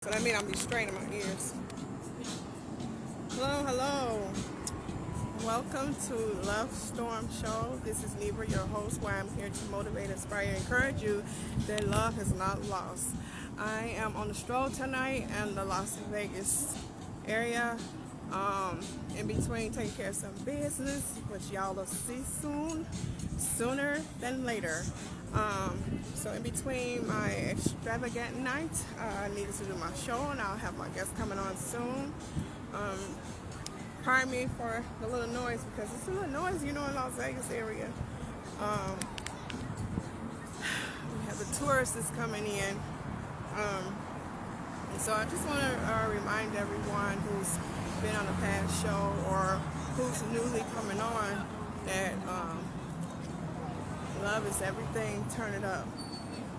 So that means I'm be straining my ears. Hello, hello. Welcome to Love Storm Show. This is Neva, your host, where I'm here to motivate, inspire, and encourage you that love is not lost. I am on the stroll tonight in the Las Vegas area. In between taking care of some business, which y'all will see sooner than later. So in between my extravagant night, I needed to do my show, and I'll have my guests coming on soon. Pardon me for the little noise because it's a little noise, in Las Vegas area. We have the tourists that's coming in. And so I just want to remind everyone who's been on a past show or who's newly coming on that love is everything. Turn it up.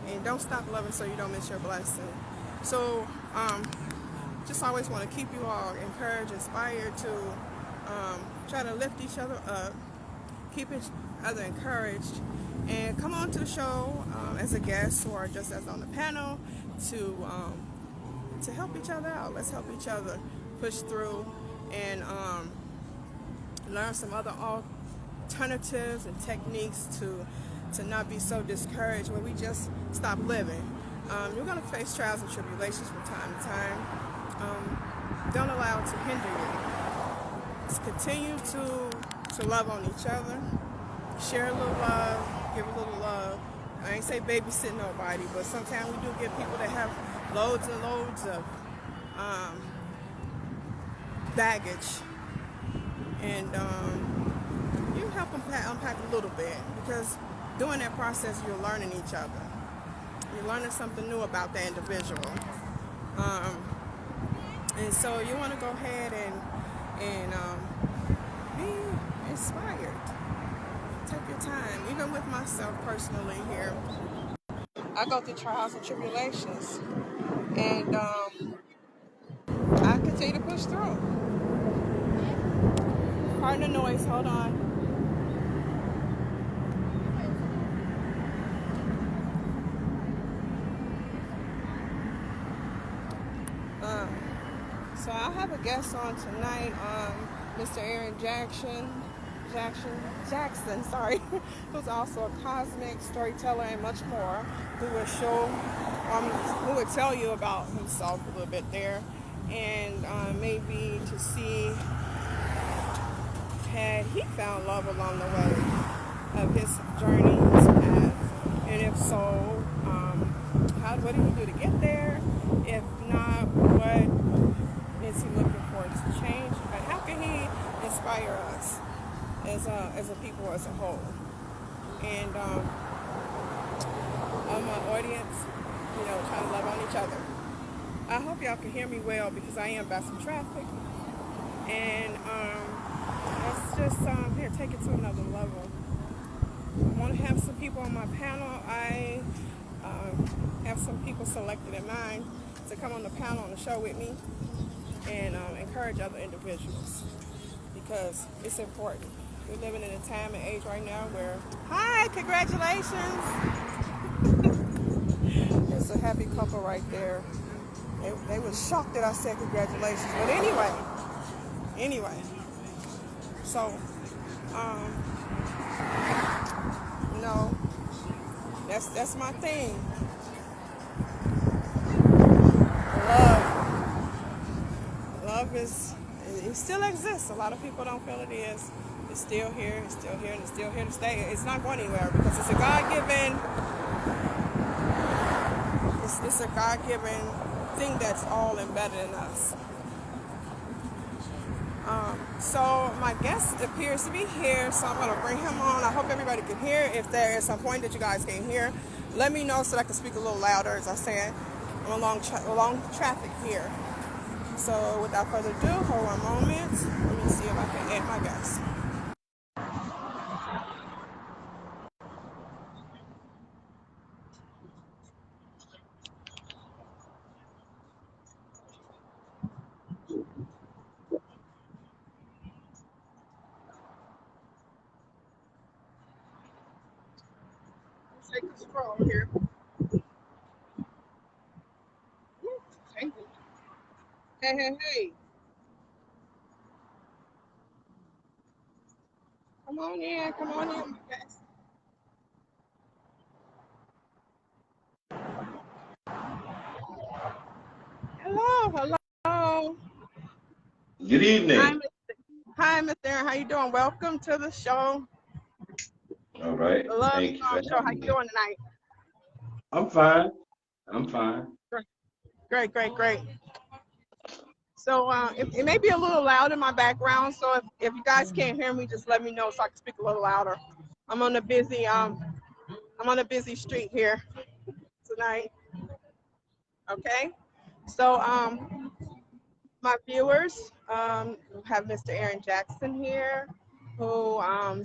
And don't stop loving so you don't miss your blessing. So just always want to keep you all encouraged, inspired to try to lift each other up, keep each other encouraged, and come on to the show as a guest or just as on the panel to help each other out. Let's help each other push through and learn some other alternatives and techniques to not be so discouraged when we just stop living. You're going to face trials and tribulations from time to time. Don't allow it to hinder you. Just continue to love on each other. Share a little love, give a little love. I ain't say babysit nobody, but sometimes we do get people that have loads and loads of baggage. And you help them unpack a little bit because during that process you're learning each other. You're learning something new about the individual. And so you want to go ahead and be inspired. Take your time. Even with myself personally here, I go through trials and tribulations. And I continue to push through. Pardon the noise. Hold on. So I have a guest on tonight, Mr. Aaron Jackson, sorry, who's also a cosmic storyteller and much more, who would tell you about himself a little bit there, and maybe to see had he found love along the way of his journey, his path, and if so, what did he do to get there? If not, what is he looking for to change? And how can he inspire us as a people as a whole? And my audience, trying to love on each other. I hope y'all can hear me well because I am by some traffic. And let's just here take it to another level. I want to have some people on my panel. I have some people selected in mind to come on the panel on the show with me and encourage other individuals because it's important. We're living in a time and age right now where, hi, congratulations. It's a happy couple right there. They were shocked that I said congratulations, but anyway. So, that's my thing. Love it still exists. A lot of people don't feel it is. It's still here, and it's still here to stay. It's not going anywhere because it's a God-given, it's a God-given thing that's all embedded in us. So my guest appears to be here, so I'm going to bring him on. I hope everybody can hear. If there is some point that you guys can hear, let me know so that I can speak a little louder. As I said, I'm along traffic here. So without further ado, hold one moment. Let me see if I can add my guest. Let's take a stroll here. Tangled. Hey, hey, hey. Come on in. Come on in, my guys. Hello, hello. Good Hi, evening. Mr. Hi, Mr. Aaron. How you doing? Welcome to the show, All right. the Love Thank you for Strong Show. How having you me. doing tonight? I'm fine. I'm fine. Great, great, great, great. So it may be a little loud in my background. So if you guys can't hear me, just let me know so I can speak a little louder. I'm on a busy I'm on a busy street here tonight. Okay. So my viewers have Mr. Aaron Jackson here, who um,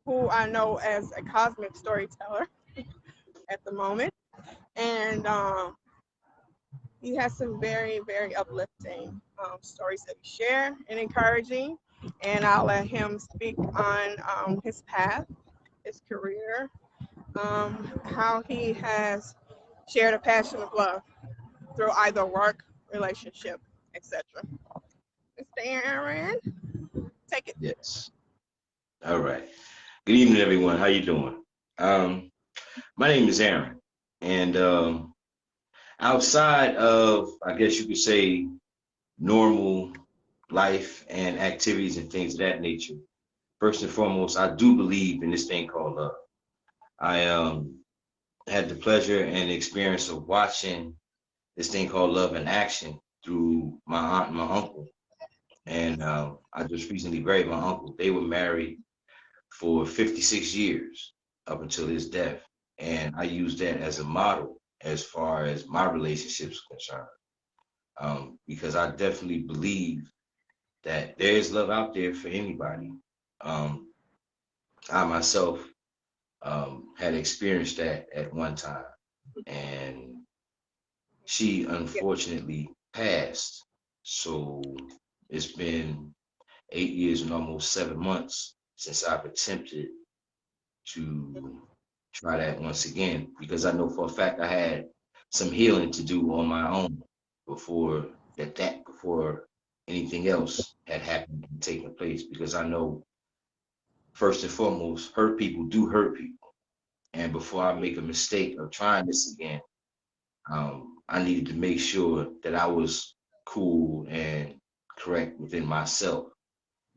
who I know as a cosmic storyteller at the moment, and he has some very very uplifting stories that he share and encouraging. And I'll let him speak on his path, his career, how he has shared a passion of love through either work, relationship, etc. Mr. Aaron, take it. Yes. All right. Good evening, everyone. How you doing? Um, my name is Aaron, and outside of, I guess you could say, normal life and activities and things of that nature. First and foremost, I do believe in this thing called love. I had the pleasure and experience of watching this thing called love in action through my aunt and my uncle. And I just recently buried my uncle. They were married for 56 years up until his death. And I use that as a model as far as my relationships are concerned. Because I definitely believe that there is love out there for anybody. Um, I myself had experienced that at one time. And she Yeah. unfortunately passed. So it's been 8 years and almost 7 months since I've attempted to try that once again because I know for a fact I had some healing to do on my own before before anything else had happened and taken place because I know first and foremost hurt people do hurt people, and before I make a mistake of trying this again, I needed to make sure that I was cool and correct within myself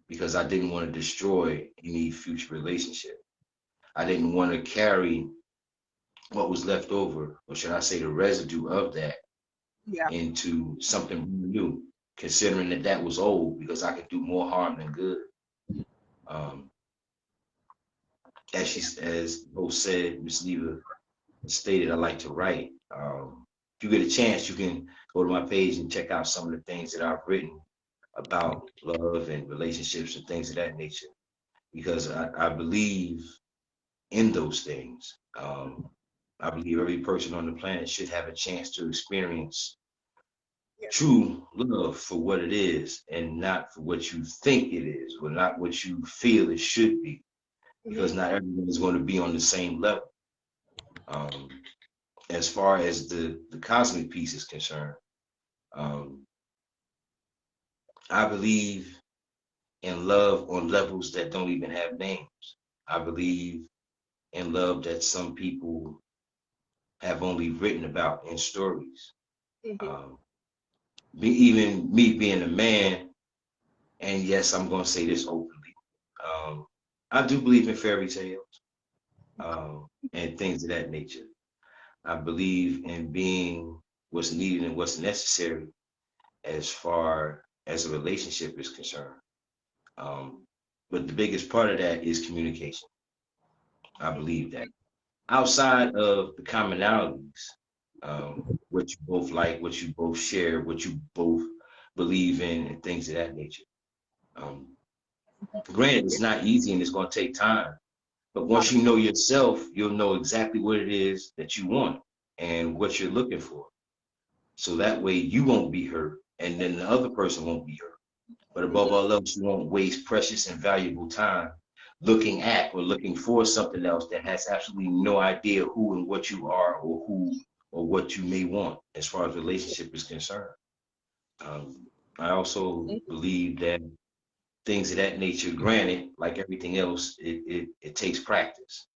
because I didn't want to destroy any future relationship. I didn't want to carry what was left over, or should I say the residue of that, Yeah. into something new, considering that that was old because I could do more harm than good. Um, as both said, Miss Neva stated, I like to write. If you get a chance, you can go to my page and check out some of the things that I've written about love and relationships and things of that nature because I believe in those things. I believe every person on the planet should have a chance to experience Yeah. true love for what it is and not for what you think it is or not what you feel it should be because Hmm. not everyone is going to be on the same level. Um, as far as the cosmic piece is concerned, um, I believe in love on levels that don't even have names. I believe in love that some people have only written about in stories. Hmm. Um, even me being a man, and yes, I'm going to say this openly. Um, I do believe in fairy tales and things of that nature. I believe in being what's needed and what's necessary as far as a relationship is concerned. Um, but the biggest part of that is communication. I believe that. Outside of the commonalities, what you both like, what you both share, what you both believe in, and things of that nature. Um, Granted, it's not easy and it's going to take time. But once you know yourself, you'll know exactly what it is that you want and what you're looking for. So that way you won't be hurt and then the other person won't be hurt. But above all else, you won't waste precious and valuable time looking at or looking for something else that has absolutely no idea who and what you are or who or what you may want as far as relationship is concerned. I also believe that things of that nature, granted, like everything else, it takes practice.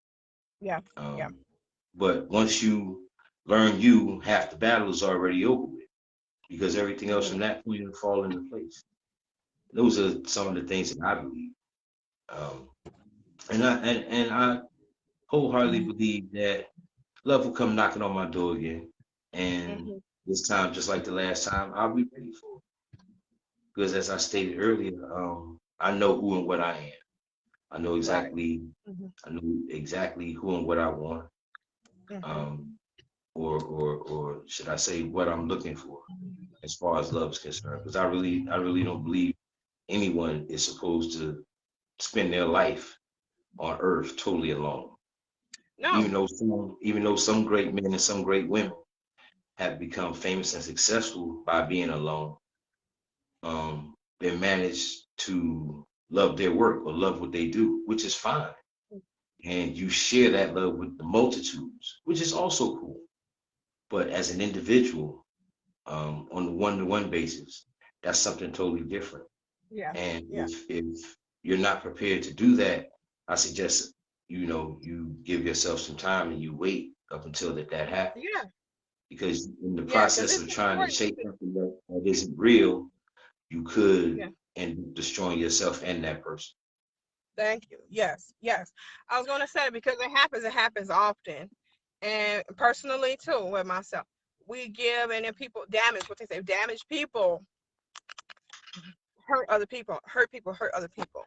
Yeah. Yeah. But once you learn you, half the battle is already over with because everything else from Mhm. that point will fall into place. Those are some of the things that I believe. Um, and I wholeheartedly believe that love will come knocking on my door again. And Mhm. this time, just like the last time, I'll be ready for it. Because as I stated earlier, I know who and what I am. I know Right. exactly, Mhm. I know exactly who and what I want. Mhm. Um, or should I say what I'm looking for as far as love is concerned? Because I really don't believe anyone is supposed to spend their life on earth totally alone. No. Even though some great men and some great women have become famous and successful by being alone, they manage to love their work or love what they do, which is fine. And you share that love with the multitudes, which is also cool. But as an individual, on the one-to-one basis, that's something totally different. Yeah. And Yeah. if you're not prepared to do that, I suggest you give yourself some time and you wait up until that happens. Yeah. Because in the Yeah. Because process it's of trying to important. chase something that isn't real, you could Yeah. end up destroying yourself and that person. Thank you. Yes. Yes. I was going to say because it happens. It happens often, and personally too with myself. We give, and then people damage. What they say, damage people hurt other people. Hurt people hurt other people.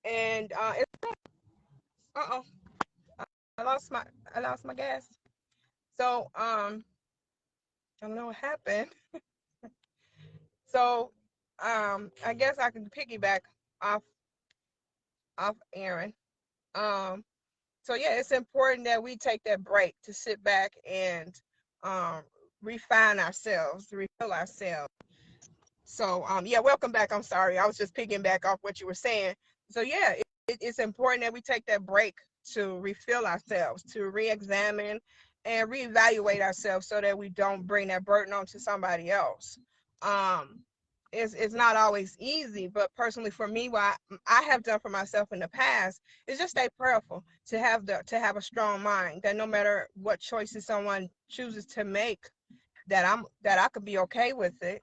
And it's oh, I lost my gas. So I don't know what happened. So I guess I can piggyback off Aaron. Um, so yeah, it's important that we take that break to sit back and um, refine ourselves, refill ourselves. So yeah, welcome back. I'm sorry, I was just picking back off what you were saying. So yeah, it's important that we take that break to refill ourselves, to re-examine and reevaluate ourselves, so that we don't bring that burden onto somebody else. Um, it's not always easy, but personally for me, what I have done for myself in the past is just stay prayerful, to have a strong mind, that no matter what choices someone chooses to make, that I could be okay with it,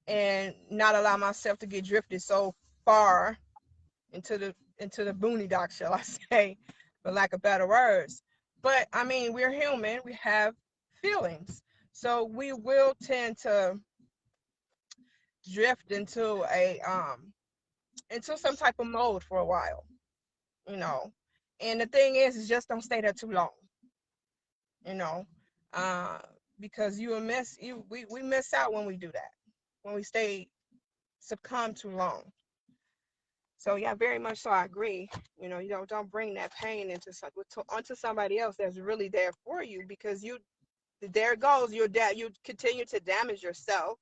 and not allow myself to get drifted so far into the boondock, shall I say, for lack of better words. But I mean, we're human. We have feelings, so we will tend to drift into some type of mode for a while, you know. And the thing is just don't stay there too long, you know, uh, because you will miss you we miss out when we do that, when we stay succumb too long. So yeah, very much so. I agree. You know, don't bring that pain onto somebody else that's really there for you, because there it goes. You continue to damage yourself,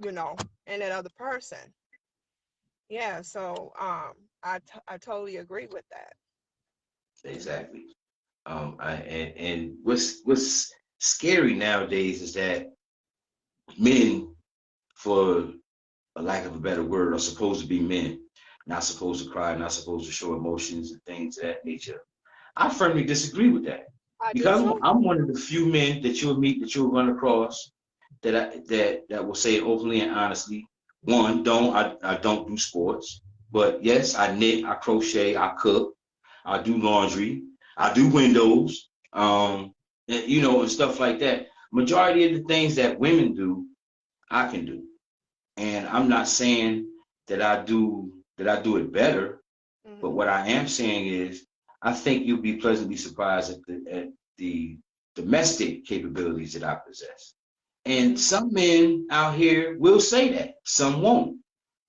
you know, and that other person. Yeah. So I totally agree with that. Exactly. And what's scary nowadays is that men, for a lack of a better word, are supposed to be men, not supposed to cry, not supposed to show emotions and things of that nature. I firmly disagree with that I do because too. I'm one of the few men that you'll meet, that you'll run across, that will say openly and honestly. One, I don't do sports, but yes, I knit, I crochet, I cook, I do laundry, I do windows, and stuff like that. Majority of the things that women do, I can do, and I'm not saying that I do it better, but Hmm. what I am saying is, I think you'll be pleasantly surprised at the domestic capabilities that I possess. And Hmm. some men out here will say that, some won't.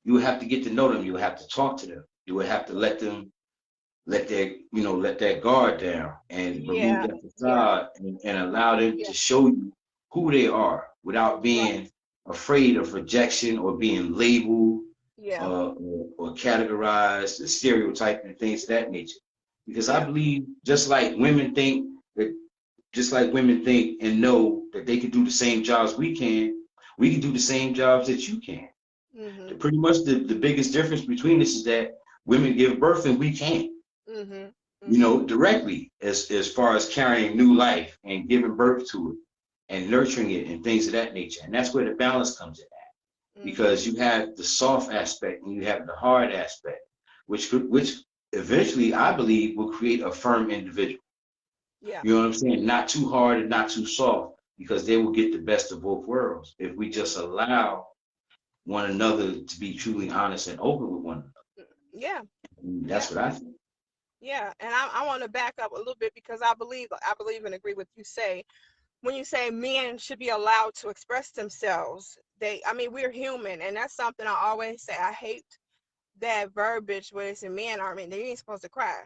You will have to get to know them. You will have to talk to them. You will have to let their guard down and remove Yeah. that Yeah. facade, and allow them Yeah. to show you who they are without Right. being afraid of rejection or being labeled, Yeah. or categorized, and stereotyped, and things of that nature. Because I Yeah. believe just like women think and know that they can do the same jobs we can, We can do the same jobs that you can. Mm-hmm. Pretty much the biggest difference between us is that women give birth and we can't. Mm-hmm. You know, directly as far as carrying new life and giving birth to it and nurturing it and things of that nature. And that's where the balance comes in at, Mm-hmm. because you have the soft aspect and you have the hard aspect, which eventually I believe will create a firm individual. Yeah. You know what I'm saying? Not too hard and not too soft, because they will get the best of both worlds if we just allow one another to be truly honest and open with one another. Yeah. And Yeah. that's what I think. Yeah. And I want to back up a little bit because I believe and agree with you say when you say men should be allowed to express themselves. I mean, we're human, and that's something I always say. I hate that verbiage where it's men are, I mean, they ain't supposed to cry.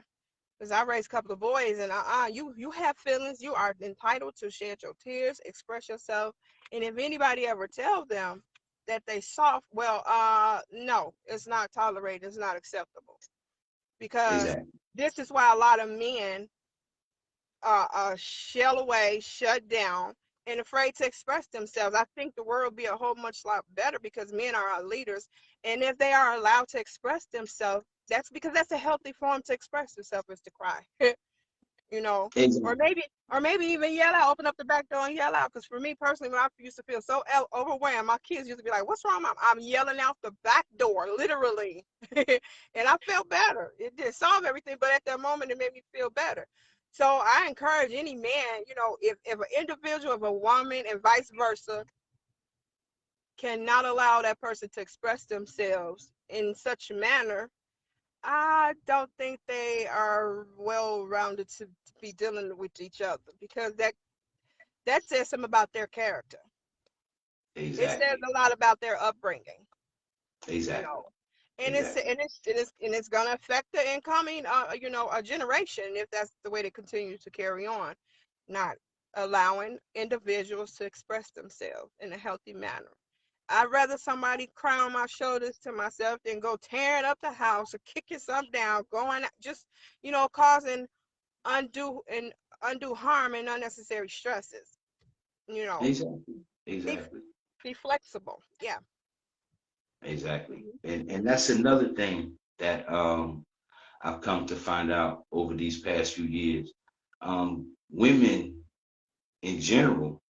Because I raised a couple of boys, and you have feelings. You are entitled to shed your tears, express yourself. And if anybody ever tells them that they soft, well, no, it's not tolerated. It's not acceptable. Because Exactly. this is why a lot of men shell away, shut down, and afraid to express themselves. I think the world would be a whole much lot better because men are our leaders, and if they are allowed to express themselves, that's because that's a healthy form to express yourself is to cry. You know, or Exactly. maybe even yell out, open up the back door and yell out. Because for me personally, when I used to feel so overwhelmed, my kids used to be like, "What's wrong, Mom?" I'm yelling out the back door, literally, and I felt better. It didn't solve everything, but at that moment, it made me feel better. So I encourage any man, you know, if an individual, if a woman, and vice versa, cannot allow that person to express themselves in such a manner, I don't think they are well rounded to be dealing with each other because that says something about their character. It says Exactly. a lot about their upbringing, you Exactly. know. And Exactly. it's gonna affect the incoming you know, a generation if that's the way they continue to carry on, not allowing individuals to express themselves in a healthy manner. I'd rather somebody cry on my shoulders to myself than go tearing up the house or kicking something down, going just, you know, causing undue and undue harm and unnecessary stresses. You know, Exactly. be Exactly. be flexible. Yeah. Exactly. Mhm. And that's another thing that I've come to find out over these past few years. Women in general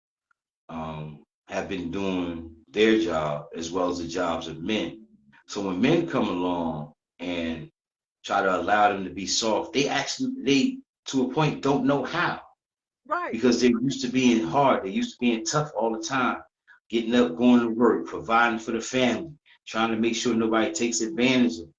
have been doing their job as well as the jobs of men. So when men come along and try to allow them to be soft, they to a point don't know how, Right. because they're used to being hard. They're used to being tough all the time, getting up, going to work, providing for the family, trying to make sure nobody takes advantage of them,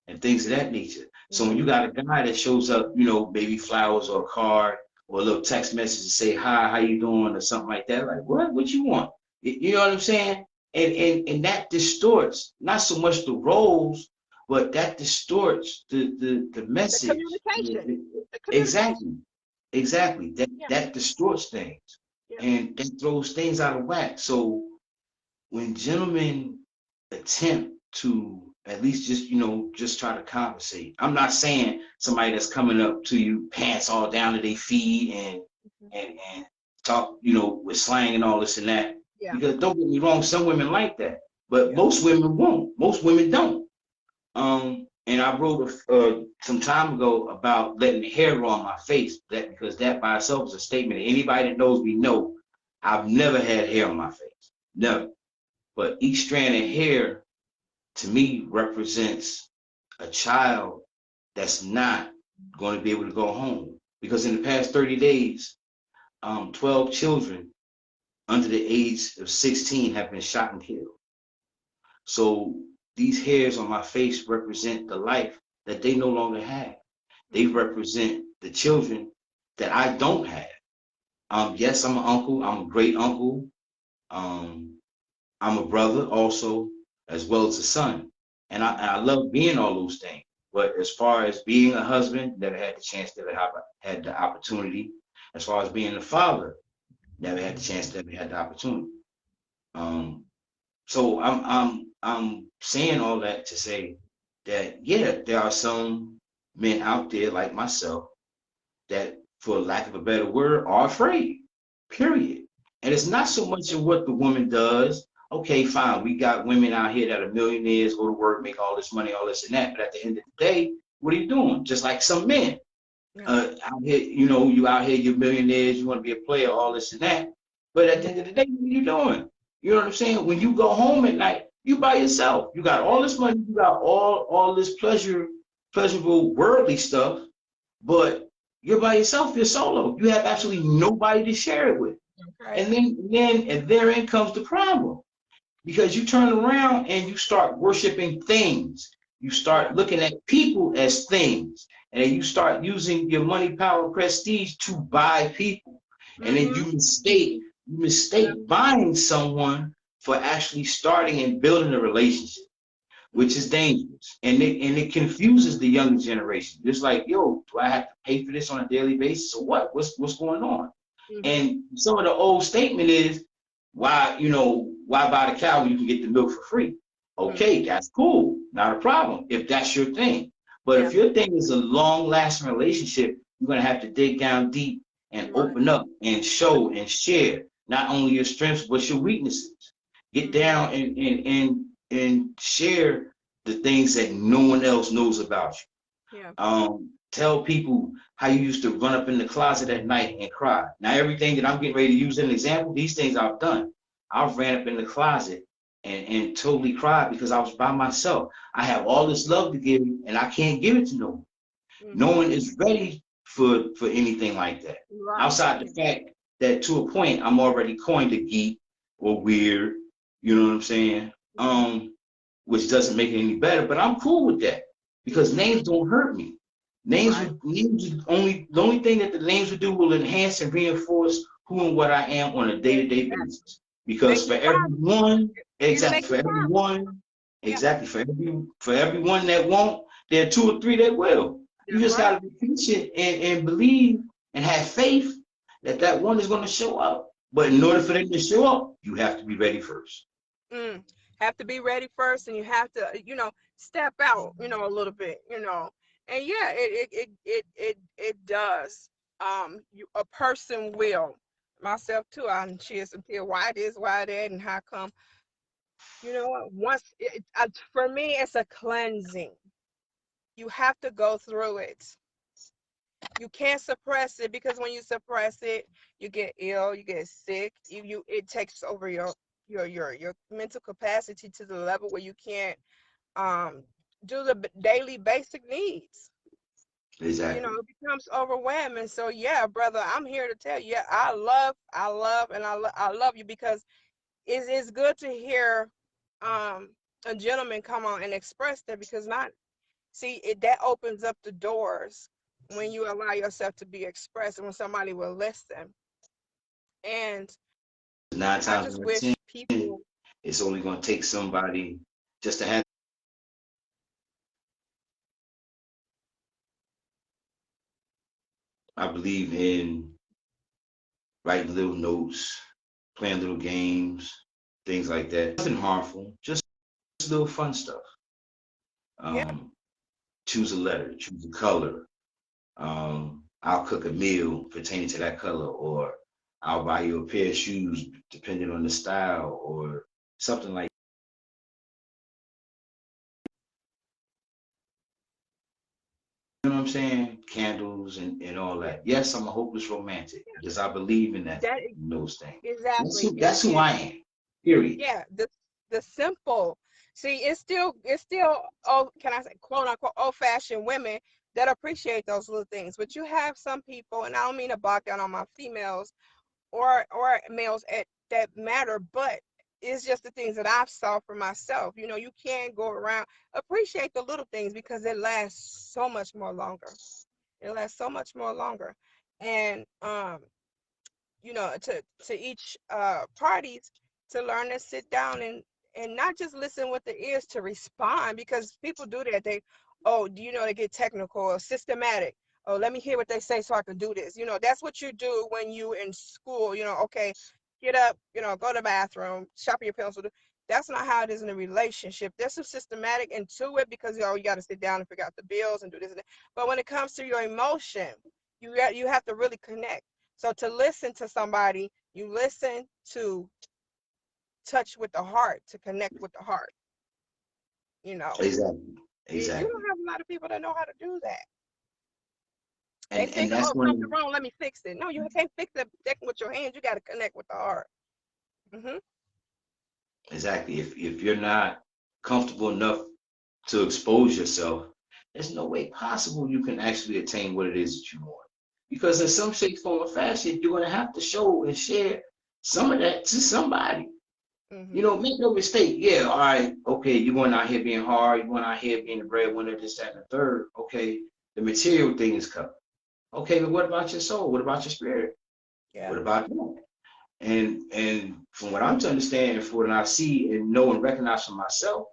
and things of that nature. So when you Hmm. got a guy that shows up, you know, maybe flowers or a card or a little text message to say hi, how you doing, or something like that, like what you want? You know what I'm saying? And that distorts not so much the roles, but that distorts the The message. communication. The communication. Exactly. Exactly. Yeah. That distorts things Yeah. and that throws things out of whack. So when gentlemen attempt to at least just, you know, just try to compensate. I'm not saying somebody that's coming up to you pants all down to their feet Mhm. and talk, you know, with slang and all this and that. Yeah. Because don't get me wrong, some women like that, but Yeah. most women won't. Most women don't. And I wrote some time ago about letting the hair grow on my face. That because that by itself is a statement. Anybody that knows me know I've never had hair on my face, never. But each strand of hair to me represents a child that's not going to be able to go home, because in the past 30 days, 12 children under the age of 16 have been shot and killed. So these hairs on my face represent the life that they no longer have. They Hmm. represent the children that I don't have. Yes, I'm an uncle. I'm a great uncle. Um, I'm a brother also, as well as a son. And I love being all those things. But as far as being a husband, never had the chance, never had the opportunity. As far as being a father, never had the chance, never had the opportunity. Um, so I'm saying all that to say that yeah, there are some men out there like myself that, for lack of a better word, are afraid. Period. And it's not so much of what the woman does. Okay, okay, fine. We got women out here that are millionaires, go to work, make all this money, all this and that. But at the end of the day, what are you doing? Just like some men Yeah. out here, you out here, you're millionaires, you want to be a player, all this and that. But at the end of the day, what are you doing? You know what I'm saying? When you go home at night, you by yourself. You got all this money, you got all this pleasurable worldly stuff, but you're by yourself, you're solo. You have absolutely nobody to share it with. Okay. And therein comes the problem. Because you turn around and you start worshiping things. You start looking at people as things. And then you start using your money, power, prestige to buy people. And then you mistake buying someone for actually starting and building a relationship, which is dangerous. And it confuses the younger generation. It's like, yo, do I have to pay for this on a daily basis or what? What's going on? And some of the old statement is, why buy the cow when you can get the milk for free? Okay, that's cool, not a problem if that's your thing. But if your thing is a long-lasting relationship, you're gonna have to dig down deep and open up and show and share not only your strengths but your weaknesses. Get down and share the things that no one else knows about you. Yeah. Tell people how you used to run up in the closet at night and cry. Now, everything that I'm getting ready to use as an example, these things I've done. I've ran up in the closet and totally cried because I was by myself. I have all this love to give, and I can't give it to no one. No one is ready for anything like that. Right. Outside the fact that to a point, I'm already coined a geek or weird, you know what I'm saying? Which doesn't make it any better, but I'm cool with that because names don't hurt me. Names the only thing that the names would do will enhance and reinforce who and what I am on a day-to-day basis. Because for everyone that won't, there are 2 or 3 that will. You just gotta be patient and believe and have faith that one is gonna show up. But in order for them to show up, you have to be ready first. Have to be ready first, and you have to, step out, a little bit, and yeah, it does. A person will, myself too. I'm shed some tears. Why this? Why that? And how come? You know what? For me, it's a cleansing. You have to go through it. You can't suppress it, because when you suppress it, you get ill, you get sick. It takes over your mental capacity to the level where you can't do the daily basic needs. Exactly. It becomes overwhelming. So yeah, brother, I'm here to tell you, I love you, because it's good to hear a gentleman come on and express that, because that opens up the doors when you allow yourself to be expressed and when somebody will listen. And 9 I times just out of wish 10, people. it's only going to take somebody just to have. I believe in writing little notes, playing little games, things like that. Nothing harmful, just little fun stuff. Yeah. Choose a letter, choose a color. I'll cook a meal pertaining to that color, or I'll buy you a pair of shoes depending on the style, or something like. You know what I'm saying? Candles and all that. Yes, I'm a hopeless romantic because I believe in those things. Exactly. That's who I am. Period. Yeah, the simple. See, it's still, oh, can I say, quote unquote, old-fashioned women that appreciate those little things. But you have some people, and I don't mean to bog down on my females or males that matter, but it's just the things that I've saw for myself. You can't go around, appreciate the little things, because it lasts so much more longer. It lasts so much more longer. And to each parties, to learn to sit down and not just listen with the ears, to respond, because people do that. They get technical or systematic. Oh, let me hear what they say so I can do this. That's what you do when you in school. Okay, get up, go to the bathroom, sharpen your pencil. That's not how it is in a relationship. There's some systematic into it, because you got to sit down and figure out the bills and do this and that. But when it comes to your emotion, you have to really connect. So to listen to somebody, you listen to touch with the heart, to connect with the heart. You know, Exactly. you Exactly. don't have a lot of people that know how to do that. They And think, that's oh, something when wrong, let me fix it. No, you can't fix it with your hands. You got to connect with the heart. Hmm. exactly if you're not comfortable enough to expose yourself, there's no way possible you can actually attain what it is that you want. Because in some shape, form, or fashion, you're gonna have to show and share some of that to somebody. You Hmm. know, make no mistake. Yeah, all right, okay, you're going out here being hard, you're going out here being the breadwinner, this, that, and the third. Okay, the material thing is covered. Okay, but what about your soul? What about your spirit? Yeah. What about that? And from what I'm to understand, and from what I see and know and recognize for myself,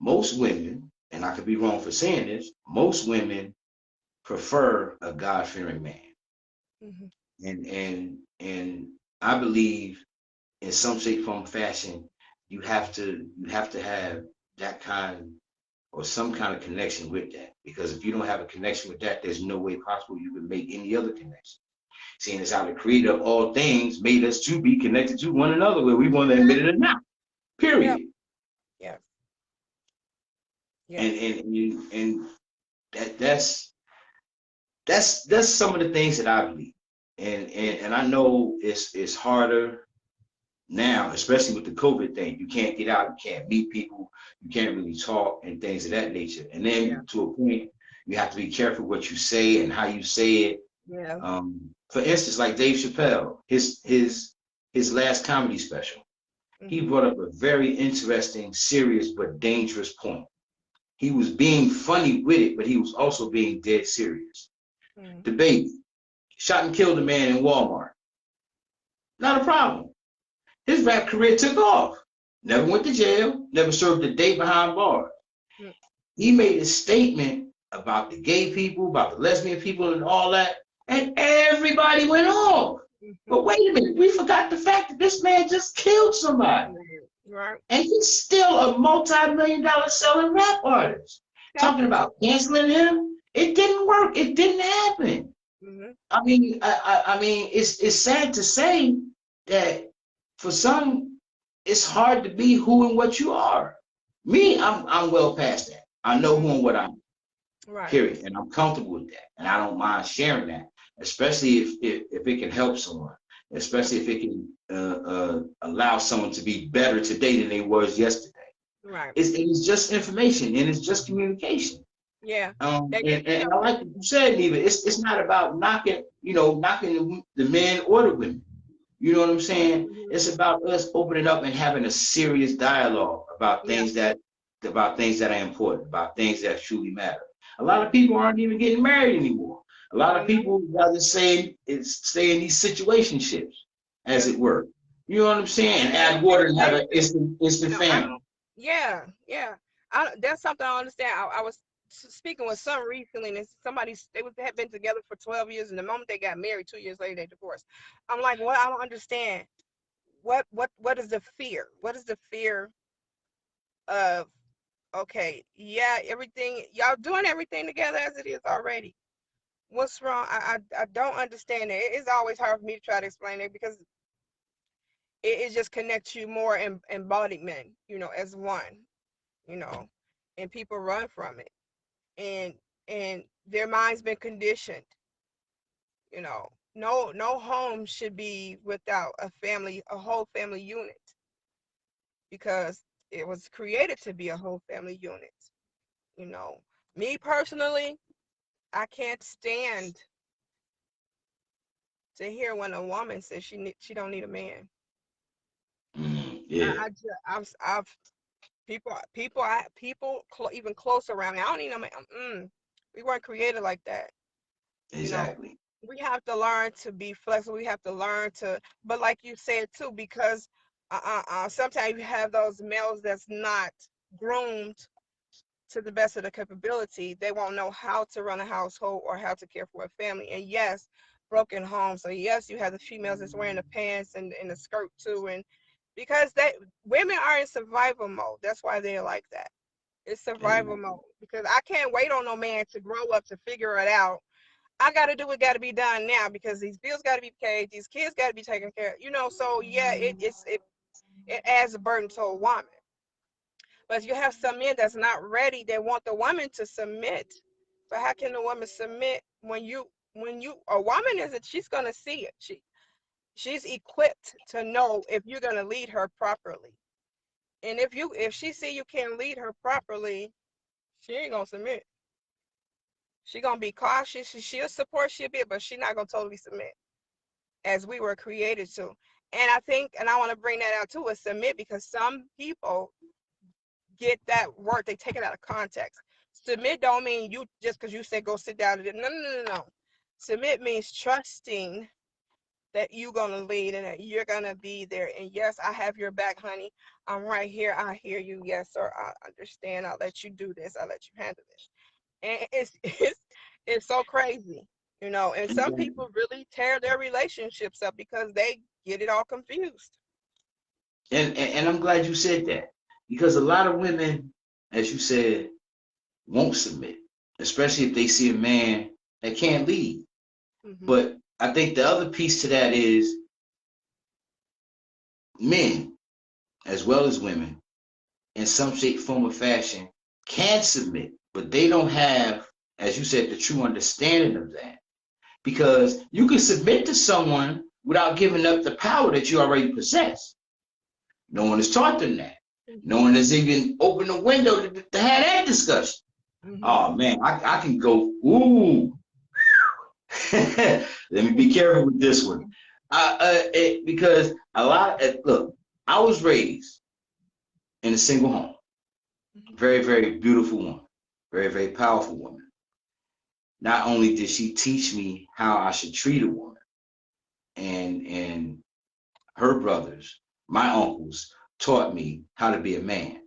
most women, and I could be wrong for saying this, most women prefer a God-fearing man. Hmm. And I believe in some shape, form, fashion, you have to have that kind or some kind of connection with that. Because if you don't have a connection with that, there's no way possible you can make any other connection. Seeing as how the creator of all things made us to be connected to one another, whether we want to admit it or not. Yep. Period. Yes. And Yes. and and that's some of the things that I believe. And I know it's harder now, especially with the COVID thing. You can't get out, you can't meet people, you can't really talk and things of that nature. And Yeah. then to a point, you have to be careful what you say and how you say it. Yeah. For instance, like Dave Chappelle, his last comedy special, he Hmm. brought up a very interesting, serious but dangerous point. He was being funny with it, but he was also being dead serious. Hmm. The baby shot and killed a man in Walmart. Not a problem. His rap career took off. Never went to jail, never served a day behind bars. He made a statement about the gay people, about the lesbian people, and all that, and everybody went off. Hmm. But wait a minute, we forgot the fact that this man just killed somebody. Right. And he's still a multi-million-dollar selling rap artist. Talking Selfish. about canceling him, it didn't work. It didn't happen. Hmm. I mean, it's sad to say that for some, it's hard to be who and what you are. Me, I'm well past that. I know who Hmm. and what I'm. Right. Period, and I'm comfortable with that, and I don't mind sharing that, especially if it can help someone, Yeah. especially if it can allow someone to be better today than they was yesterday. Right. It's just information and it's just communication. Yeah. Um, They and, get, you and know. I like what you said, Neva. It's not about knocking the men or the women. You know what I'm saying? Hmm. It's about us opening up and having a serious dialogue Yeah. about things that are important, about things that truly matter. A lot of people aren't even getting married anymore. A lot of Hmm. people rather stay in these situationships, as Yeah. it were. You know what I'm saying? And And add water and have an listen, instant I family. don't. Yeah. Yeah. That's something I understand. I was speaking with some recently, and had been together for 12 years, and the moment they got married, 2 years later they divorced. I'm like, what? I don't understand. What is the fear? What is the fear of? Okay, yeah, everything y'all doing everything together as it is already. What's wrong? I don't understand it. It's always hard for me to try to explain it because it just connects you more in embodiment, as one, you know, and people run from it, and their mind's been conditioned, you know. No home should be without a whole family unit, because it was created to be a whole family unit, you know. Me personally, I can't stand to hear when a woman says she don't need a man. Yeah, I've even close around me. I don't need no man. We weren't created like that. You know, exactly. we have to learn to be flexible. We have to learn to, but like you said too, because sometimes you have those males that's not groomed to the best of the capability. They won't know how to run a household or how to care for a family. And yes, broken homes. So yes, you have the females that's wearing the pants and the skirt too, and because women are in survival mode. That's why they're like that. It's survival Exactly. mode, because I can't wait on no man to grow up to figure it out. I got to do what got to be done now, because these bills got to be paid, these kids got to be taken care of. So yeah, it adds a burden to a woman. But you have some men that's not ready. They want the woman to submit. But how can the woman submit when a woman isn't, she's gonna see it. She's equipped to know if you're gonna lead her properly. And if she see you can't lead her properly, she ain't gonna submit. She gonna be cautious. She'll support, she'll be, but she's not gonna totally submit as we were created to. And I think, and I want to bring that out too, is submit, because some people get that word, they take it out of context. Submit don't mean you just because you say go sit down. No. Submit means trusting that you're gonna lead and that you're gonna be there. And yes, I have your back, honey. I'm right here. I hear you. Yes, sir. I understand. I'll let you do this. I'll let you handle this. And it's so crazy, you know. And some people really tear their relationships up because they get it all confused. And I'm glad you said that, because a lot of women, as you said, won't submit, especially if they see a man that can't lead. Mm-hmm. But I think the other piece to that is men, as well as women, in some shape, form, or fashion, can submit, but they don't have, as you said, the true understanding of that. Because you can submit to someone without giving up the power that you already possess. No one has taught them that. No one has even opened the window to have that discussion. Mm-hmm. Oh man, I can go, ooh. Let me be careful with this one. Because look, I was raised in a single home. Very, very beautiful woman. Very, very powerful woman. Not only did she teach me how I should treat a woman, and her brothers, my uncles, taught me how to be a man.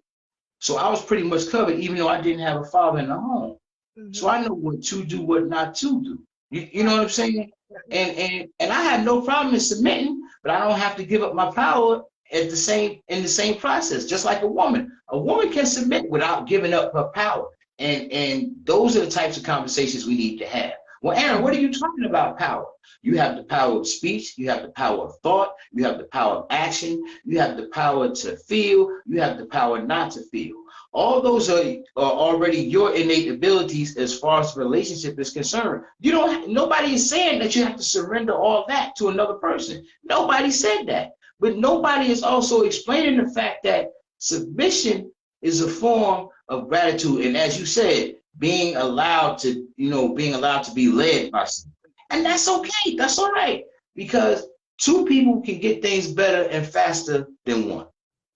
So I was pretty much covered, even though I didn't have a father in the home. Mm-hmm. So I know what to do, what not to do. You know what I'm saying? And I have no problem in submitting, but I don't have to give up my power in the same process. Just like a woman can submit without giving up her power. And those are the types of conversations we need to have. Well, Aaron, what are you talking about power? You have the power of speech, you have the power of thought, you have the power of action, you have the power to feel, you have the power not to feel. All those are already your innate abilities as far as the relationship is concerned. Nobody is saying that you have to surrender all that to another person. Nobody said that. But nobody is also explaining the fact that submission is a form of gratitude. And as you said, being allowed to be led by someone. And that's okay. That's all right. Because two people can get things better and faster than one.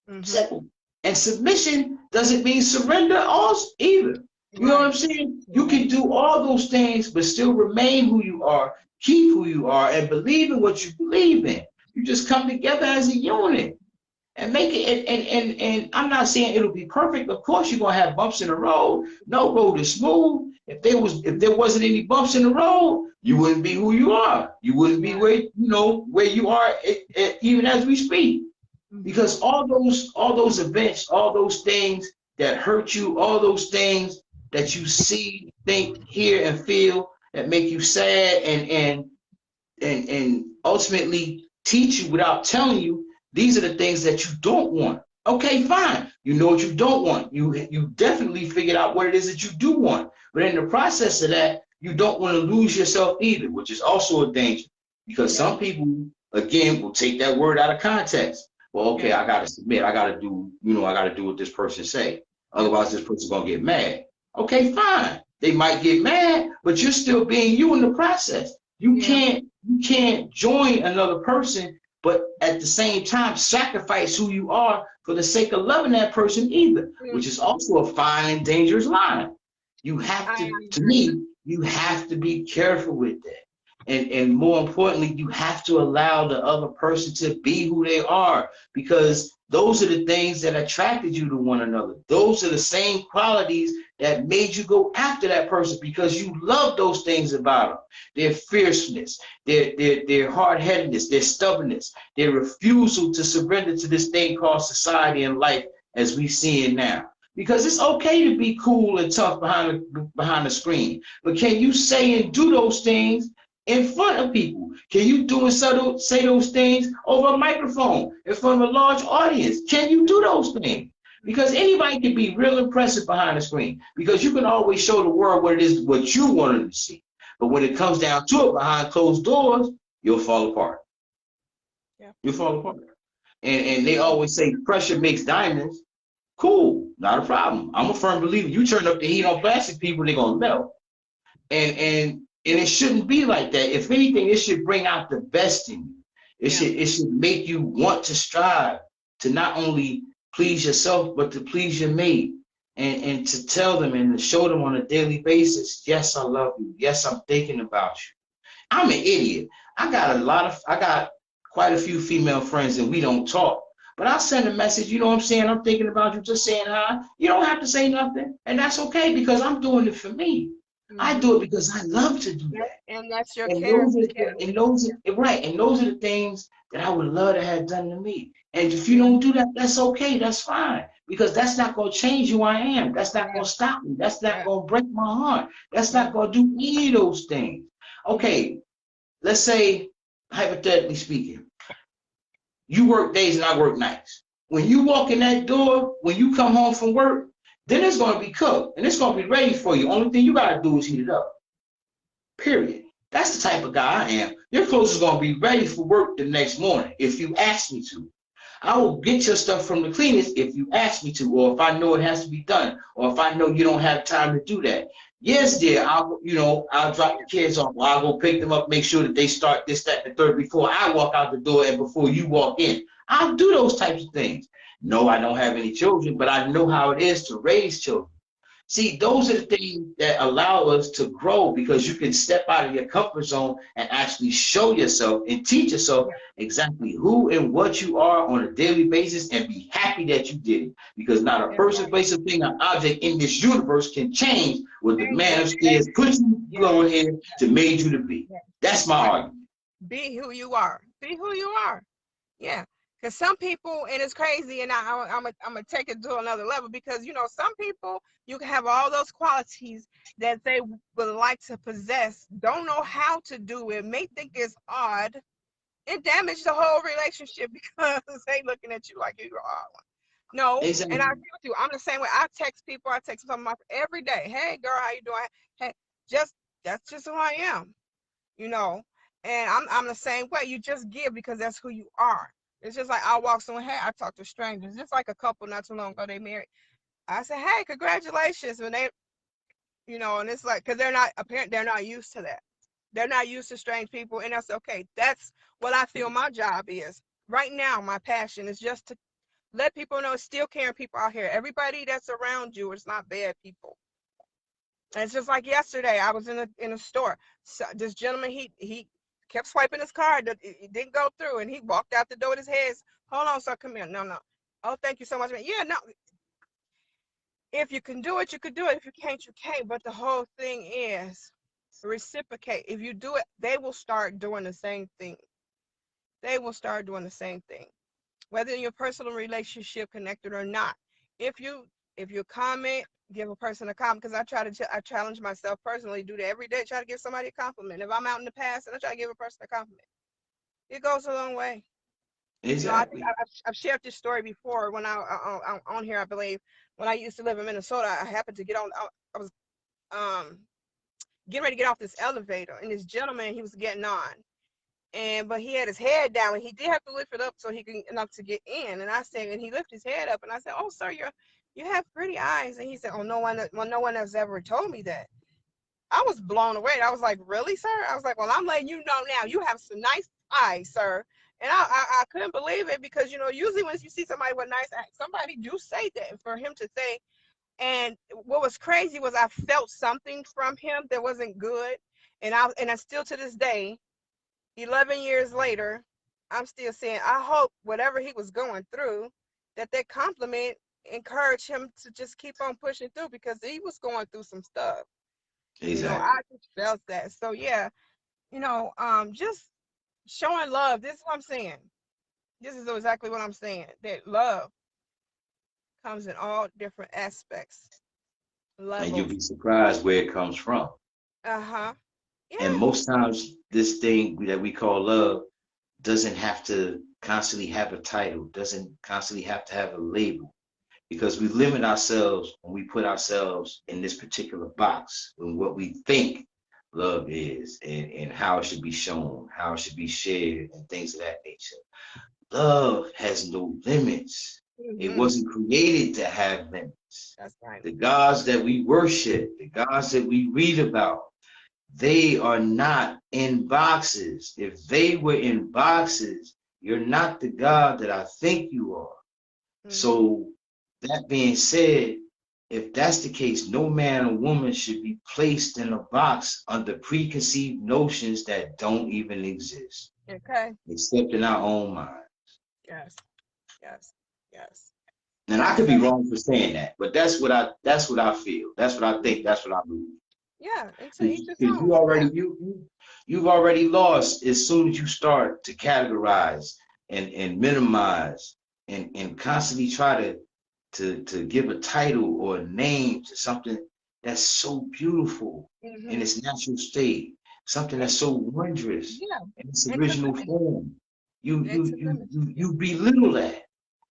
Mm-hmm. Simple. And submission doesn't mean surrender either. You know what I'm saying? You can do all those things, but still remain who you are, keep who you are, and believe in what you believe in. You just come together as a unit and make it. And I'm not saying it'll be perfect. Of course, you're gonna have bumps in the road. No road is smooth. If there wasn't any bumps in the road, you wouldn't be who you are. You wouldn't be where you are even as we speak. Because all those events, all those things that hurt you, all those things that you see, think, hear, and feel that make you sad and ultimately teach you without telling you, these are the things that you don't want. Okay, fine. You know what you don't want. You definitely figured out what it is that you do want. But in the process of that, you don't want to lose yourself either, which is also a danger. Because some people, again, will take that word out of context. Well, okay, I gotta submit. I gotta do what this person say. Otherwise, this person's gonna get mad. Okay, fine. They might get mad, but you're still being you in the process. You can't join another person, but at the same time sacrifice who you are for the sake of loving that person either, which is also a fine and dangerous line. You have to me, you have to be careful with that. And more importantly, you have to allow the other person to be who they are, because those are the things that attracted you to one another. Those are the same qualities that made you go after that person, because you love those things about them. Their fierceness, their hard-headedness, their stubbornness, their refusal to surrender to this thing called society and life as we see it now. Because it's okay to be cool and tough behind the screen, but can you say and do those things in front of people? Can you do and say those things over a microphone in front of a large audience? Can you do those things? Because anybody can be real impressive behind the screen, because you can always show the world what it is, what you want them to see. But when it comes down to it behind closed doors, you'll fall apart. Yeah. You'll fall apart. And they always say pressure makes diamonds. Cool, not a problem. I'm a firm believer. You turn up the heat on plastic people, they're gonna melt. And it shouldn't be like that. If anything, it should bring out the best in you. It should make you want to strive to not only please yourself, but to please your mate. And to tell them and to show them on a daily basis, yes, I love you. Yes, I'm thinking about you. I'm an idiot. I got quite a few female friends and we don't talk. But I'll send a message, you know what I'm saying? I'm thinking about you, just saying hi. You don't have to say nothing. And that's okay, because I'm doing it for me. I do it because I love to do that. And that's your And care. those are the things that I would love to have done to me. And if you don't do that, that's okay. That's fine. Because that's not going to change who I am. That's not going to stop me. That's not going to break my heart. That's not going to do any of those things. Okay, let's say, hypothetically speaking, you work days and I work nights. When you walk in that door, when you come home from work, then it's going to be cooked and it's going to be ready for you. Only thing you got to do is heat it up. Period. That's the type of guy I am. Your clothes is going to be ready for work the next morning if you ask me to. I will get your stuff from the cleaners if you ask me to, or if I know it has to be done, or if I know you don't have time to do that. Yes, dear, I'll drop the kids off, or I'll go pick them up, make sure that they start this, that, and the third before I walk out the door and before you walk in. I'll do those types of things. No, I don't have any children, but I know how it is to raise children. See, those are the things that allow us to grow, because you can step out of your comfort zone and actually show yourself and teach yourself exactly who and what you are on a daily basis, and be happy that you did it. Because not a person, place, or thing, an object in this universe can change what the man upstairs put you on here to made you to be. That's my argument. Be who you are. Be who you are. Yeah. Because some people, and it's crazy, and I'm gonna take it to another level, because some people, you can have all those qualities that they would like to possess, don't know how to do it, may think it's odd, and damage the whole relationship because they looking at you like you're odd. No, Exactly. and I agree with you. I'm the same way. I text people. I text some of my every day. Hey, girl, how you doing? Hey, that's just who I am, And I'm the same way. You just give because that's who you are. It's just like I walk somewhere. Hey, I talk to strangers. Just like a couple not too long ago, they married. I said, hey, congratulations. When they, and it's like, because they're not used to that. They're not used to strange people. And that's okay. That's what I feel my job is. Right now, my passion is just to let people know, still caring people out here. Everybody that's around you is not bad people. And it's just like yesterday, I was in a store. So this gentleman, he kept swiping his card. It didn't go through, and he walked out the door with his head. Hold on, sir, come here. No. Oh, thank you so much. Yeah, no. If you can do it, you can do it. If you can't, you can't. But the whole thing is reciprocate. If you do it, they will start doing the same thing. They will start doing the same thing, whether in your personal relationship connected or not. If you comment, give a person a compliment, because I challenge myself personally, do that every day, try to give somebody a compliment. If I'm out in the past and I try to give a person a compliment, it goes a long way. Exactly. I think I've shared this story before when I on here, I believe, when I used to live in Minnesota. I happened to get on, I was getting ready to get off this elevator, and this gentleman, he was getting on, but he had his head down, and he did have to lift it up so he could enough to get in. And I said, and he lifted his head up, and I said, oh, sir, you have pretty eyes. And he said, oh, no one has ever told me that. I was blown away. I was like, really, sir? I was like, well, I'm letting you know now, you have some nice eyes, sir. And I couldn't believe it, because usually when you see somebody with nice eyes, somebody do say that. For him to say, and what was crazy was I felt something from him that wasn't good, and I still, to this day, 11 years later, I'm still saying, I hope whatever he was going through, that compliment encouraged him to just keep on pushing through, because he was going through some stuff. Exactly. I just felt that. So yeah, just showing love. This is what I'm saying. This is exactly what I'm saying. That love comes in all different aspects, And you'll levels. be surprised where it comes from. Uh-huh. And Yeah. most times, this thing that we call love doesn't have to constantly have a title, doesn't constantly have to have a label, because we limit ourselves when we put ourselves in this particular box and what we think love is, and how it should be shown, how it should be shared, and things of that nature. Love has no limits. It Mm-hmm. wasn't created to have limits. That's right. The gods that we worship, the gods that we read about, they are not in boxes. If they were in boxes, you're not the God that I think you are. Mm-hmm. So, that being said, if that's the case, no man or woman should be placed in a box under preconceived notions that don't even exist, Okay. except in our own mind. Yes. Yes. Yes. And I could be wrong for saying that, but that's what I feel. That's what I think. That's what I believe. Yeah. And to each Because his you own. already Yeah. you've already lost as soon as you start to categorize and minimize and constantly try to give a title or a name to something that's so beautiful in Mm-hmm. its natural state, something that's so wondrous Yeah. in its And to original limit. form. You And you to you limit you, it. you belittle that.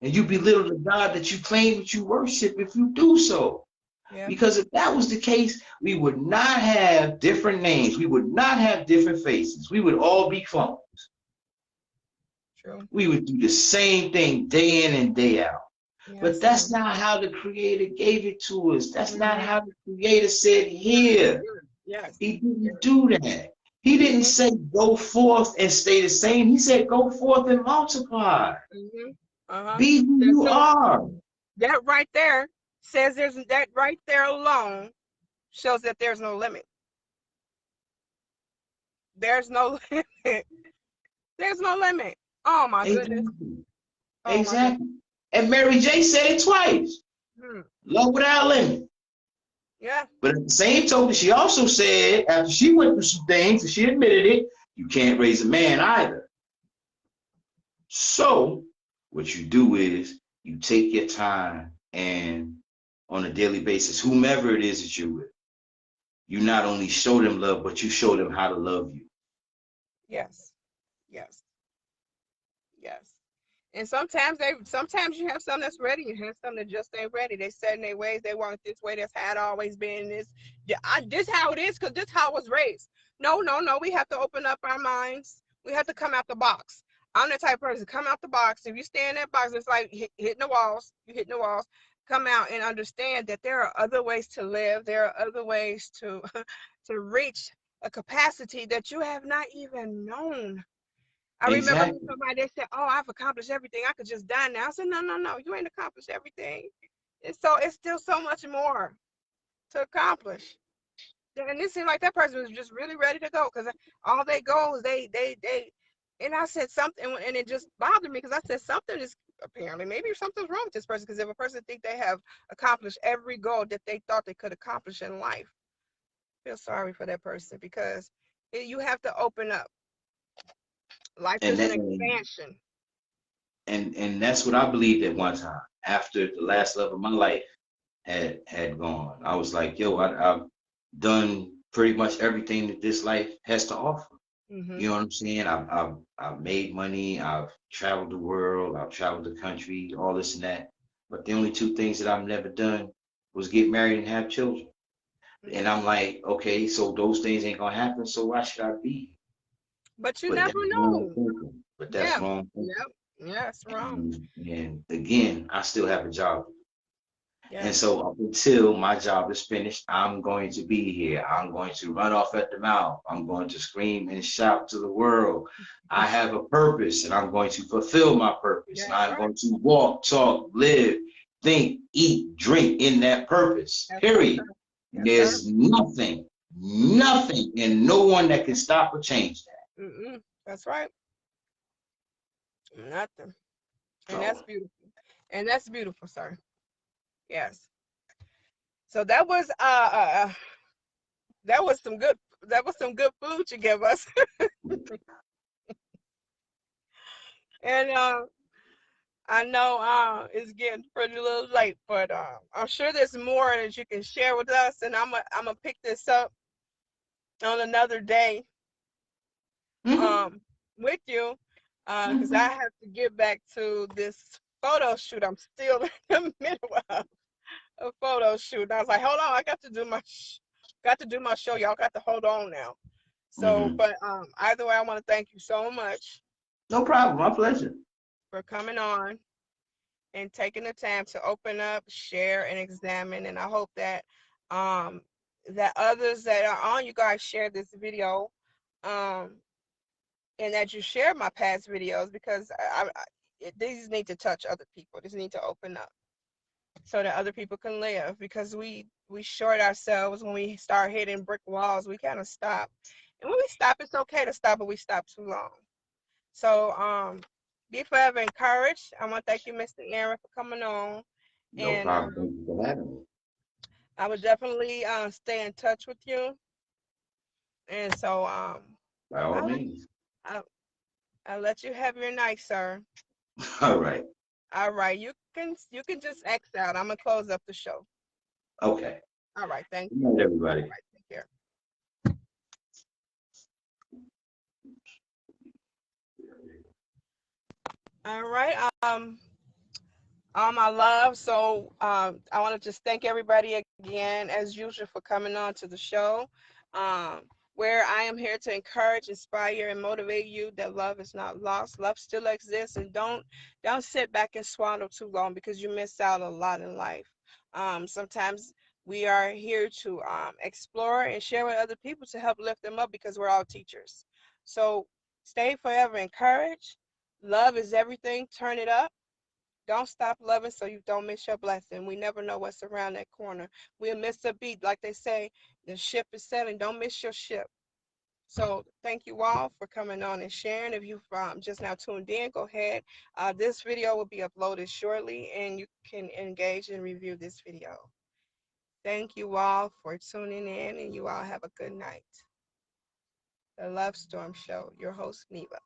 And you Mm-hmm. belittle the God that you claim that you worship if you do so. Yeah. Because if that was the case, we would not have different names. We would not have different faces. We would all be clones. True. We would do the same thing day in and day out. But Yes. that's not how the Creator gave it to us. That's not Mm-hmm. how the Creator said here. Yes. He Yes. didn't do that. He didn't Mm-hmm. say go forth and stay the same. He said go forth and multiply. Mm-hmm. Uh-huh. Be who And you so are. that right there says there's that right there alone shows that there's no limit. There's no limit. There's no limit. Oh my goodness. Exactly. Oh my goodness. Exactly. And Mary J said it twice. Hmm. Love without limit. Yeah. But at the same token, she also said, after she went through some things and she admitted it, you can't raise a man either. So, what you do is you take your time and on a daily basis, whomever it is that you're with, you not only show them love, but you show them how to love you. Yes. Yes. Yes. And sometimes you have something that's ready, you have something that just ain't ready. They set in their ways, they want it this way, that's how it always been. This how it is, because this how I was raised. No, no, no. We have to open up our minds. We have to come out the box. I'm the type of person, come out the box. If you stay in that box, it's like hitting the walls. You hitting the walls. Come out and understand that there are other ways to live. There are other ways to to reach a capacity that you have not even known. I remember Exactly. somebody, they said, "Oh, I've accomplished everything. I could just die now." I said, "No, no, no. You ain't accomplished everything. It's still so much more to accomplish." And it seemed like that person was just really ready to go, because all they goals, they. And I said something, and it just bothered me, because I said something is apparently maybe something's wrong with this person, because if a person think they have accomplished every goal that they thought they could accomplish in life, I feel sorry for that person, because you have to open up. Life And is an that, expansion. and that's what I believed at one time. After the last love of my life had gone, I was like, yo, I've done pretty much everything that this life has to offer. Mm-hmm. You know what I'm saying? I've made money. I've traveled the world. I've traveled the country. All this and that. But the only two things that I've never done was get married and have children. And Mm-hmm. I'm like, okay, so those things ain't gonna happen. So why should I be? But you But never that's wrong know. thinking. But that's Yeah. wrong Yep. thinking. Yeah, it's wrong. And again, I still have a job. And Yeah. so up until my job is finished, I'm going to be here. I'm going to run off at the mouth. I'm going to scream and shout to the world. I have a purpose and I'm going to fulfill my purpose. And That's I'm right. going to walk, talk, live, think, eat, drink in that purpose. That's right, Period. sir. Yes, sir. There's nothing, and no one that can stop or change that. Mm-mm. That's right. Nothing. And So, that's beautiful. And that's beautiful, sir. Yes. So that was some good food you gave us. And I know it's getting pretty little late, but I'm sure there's more that you can share with us, and I'm gonna pick this up on another day Hmm. with you because I Hmm. have to get back to this photo shoot. I'm still in the middle of a photo shoot. And I was like, hold on, I got to do my show. Y'all got to hold on now. So, Hmm. but either way, I want to thank you so much No problem. My pleasure. for coming on and taking the time to open up, share, and examine. And I hope that um, that others that are on you guys share this video, um, and that you share my past videos because these need to touch other people. These need to open up so that other people can live because we short ourselves when we start hitting brick walls. We kind of stop, and when we stop, it's okay to stop, but we stop too long. So be forever encouraged. I want to thank you, Mr. Aaron, for coming on, No and problem. Thank you for having me. I will definitely stay in touch with you. And so By all I'll let means. I'll, I'll let you have your night, sir. All right. All right, you can just X out. I'm gonna close up the show. Okay. All right, thank Good you. night, All everybody. right, take care. All right. All my love. So I want to just thank everybody again, as usual, for coming on to the show, um, where I am here to encourage, inspire, and motivate you that love is not lost. Love still exists, and don't sit back and swallow too long because you miss out a lot in life. Sometimes we are here to explore and share with other people to help lift them up because we're all teachers. So stay forever encouraged. Love is everything. Turn it up. Don't stop loving so you don't miss your blessing. We never know what's around that corner. We'll miss a beat. Like they say, the ship is sailing. Don't miss your ship. So thank you all for coming on and sharing. If you've just now tuned in, go ahead. This video will be uploaded shortly and you can engage and review this video. Thank you all for tuning in and you all have a good night. The Love Storm Show, your host, Neva.